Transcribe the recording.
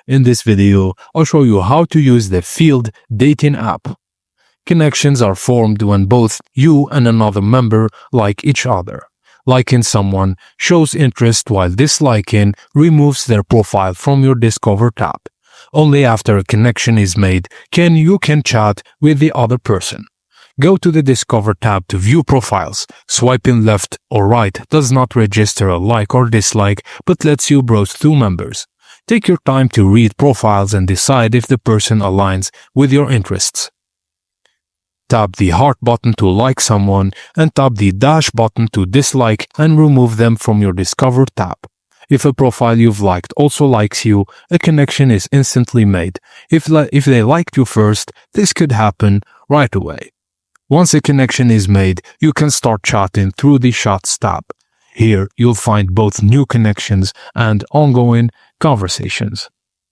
In this video, I'll show you how to use the Field dating app. Connections are formed when both you and another member like each other. Liking someone shows interest, while disliking removes their profile from your Discover tab. Only after a connection is made can you chat with the other person. Go to the Discover tab to view profiles. Swiping left or right does not register a like or dislike, but lets you browse through members. Take your time to read profiles and decide if the person aligns with your interests. Tap the heart button to like someone and tap the dash button to dislike and remove them from your Discover tab. If a profile you've liked also likes you, a connection is instantly made. If they liked you first, this could happen right away. Once a connection is made, you can start chatting through the Chats tab. Here, you'll find both new connections and ongoing conversations.